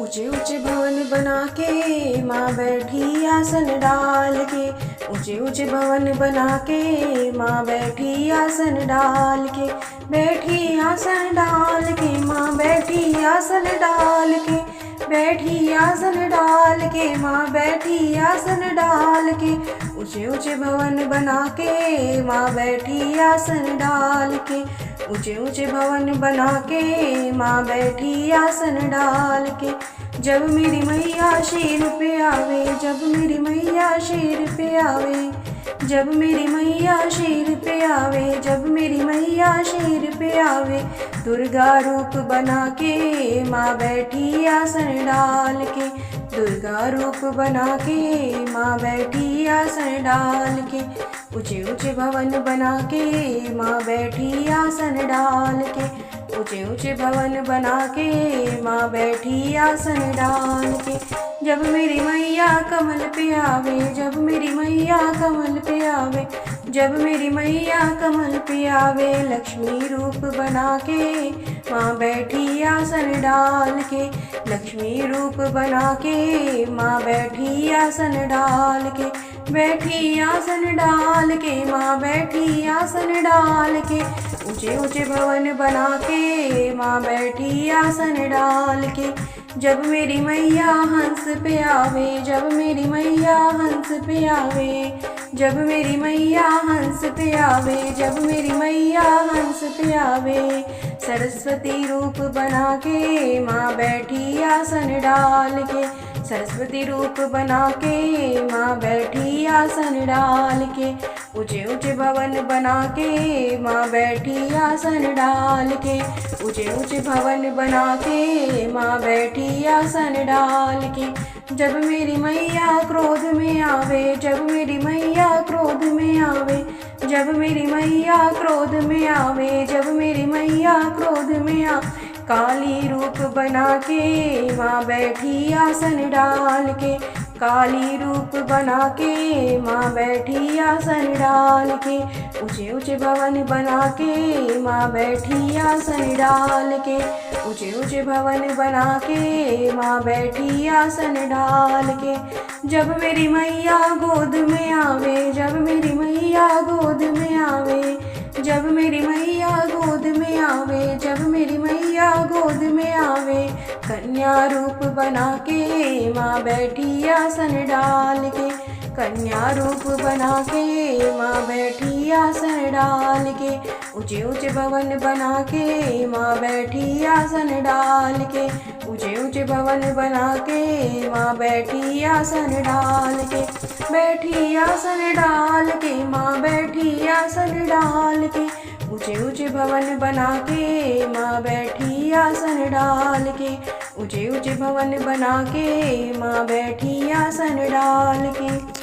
ऊंचे ऊंचे भवन बना के माँ बैठी आसन डाल के। ऊंचे ऊंचे भवन बना के माँ बैठी आसन डाल के। बैठी आसन डाल के माँ बैठी आसन डाल के। बैठी आसन डाल के माँ बैठी आसन डाल के। ऊंचे ऊंचे भवन बना के माँ बैठी आसन डाल के। ऊंचे ऊंचे भवन बना के माँ बैठी आसन डाल के। जब मेरी मैया शेर पे आवे, जब मेरी मैया शेर पे आवे, जब मेरी मैया शेर पे आवे, जब मेरी मैया शेर पे आवे। दुर्गा रूप बना के माँ बैठी आसन डाल के। दुर्गा रूप बना के माँ बैठी आसन डाल के। ऊंचे ऊंचे भवन बना के माँ बैठी आसन डाल के। ऊंचे ऊंचे भवन बना के माँ बैठी आसन डाल के। जब मेरी मैया कमल पे आवे, जब मेरी मैया कमल पे आवे, जब मेरी मैया कमल पे आवे। लक्ष्मी रूप बना के माँ बैठी आसन डाल के। लक्ष्मी रूप बना के माँ बैठी आसन डाल के। बैठी आसन डाल के माँ बैठी आसन डाल के। ऊंचे ऊंचे भवन बना के माँ बैठी आसन डाल के। जब मेरी मैया हंस पे आवे, जब मेरी मैया हंस पे आवे, जब मेरी मैया हंस पे आवे, जब मेरी मैया हंस पे आवे। सरस्वती रूप बना के माँ बैठी आसन डाल के। सरस्वती रूप बना के माँ बैठी आसन डाल के। ऊंचे ऊंचे भवन बना के माँ बैठी आसन डाल के। ऊंचे ऊंचे भवन बना के माँ बैठी आसन डाल के। जब मेरी मैया क्रोध में आवे, जब मेरी मैया क्रोध में आवे, जब मेरी मैया क्रोध में आवे, जब मेरी मैया क्रोध में आ। काली रूप बना के माँ बैठी आसन डाल के। काली रूप बना के माँ बैठी आसन डाल के। ऊंचे ऊंचे भवन बना के माँ बैठी आसन डाल के। ऊंचे ऊंचे भवन बना के माँ बैठी आसन डाल के। जब मेरी मैया गोद में आवे, जब मेरी मैया गोद में आवे, जब मेरी मैया गोद में आवे, जब मेरी मैया गोद में आवे। कन्या रूप बना के माँ बैठी आसन डाल के। कन्या रूप बना के माँ बैठी आसन डाल के। ऊंचे ऊंचे भवन बना के माँ बैठी आसन डाल के। ऊंचे ऊंचे भवन बना के माँ बैठी आसन डाल के। बैठी आसन डाल के माँ बैठी आसन डाल के। ऊंचे ऊंचे भवन बना के माँ बैठी आसन डाल के। ऊंचे ऊंचे भवन बना के माँ बैठी आसन डाल के।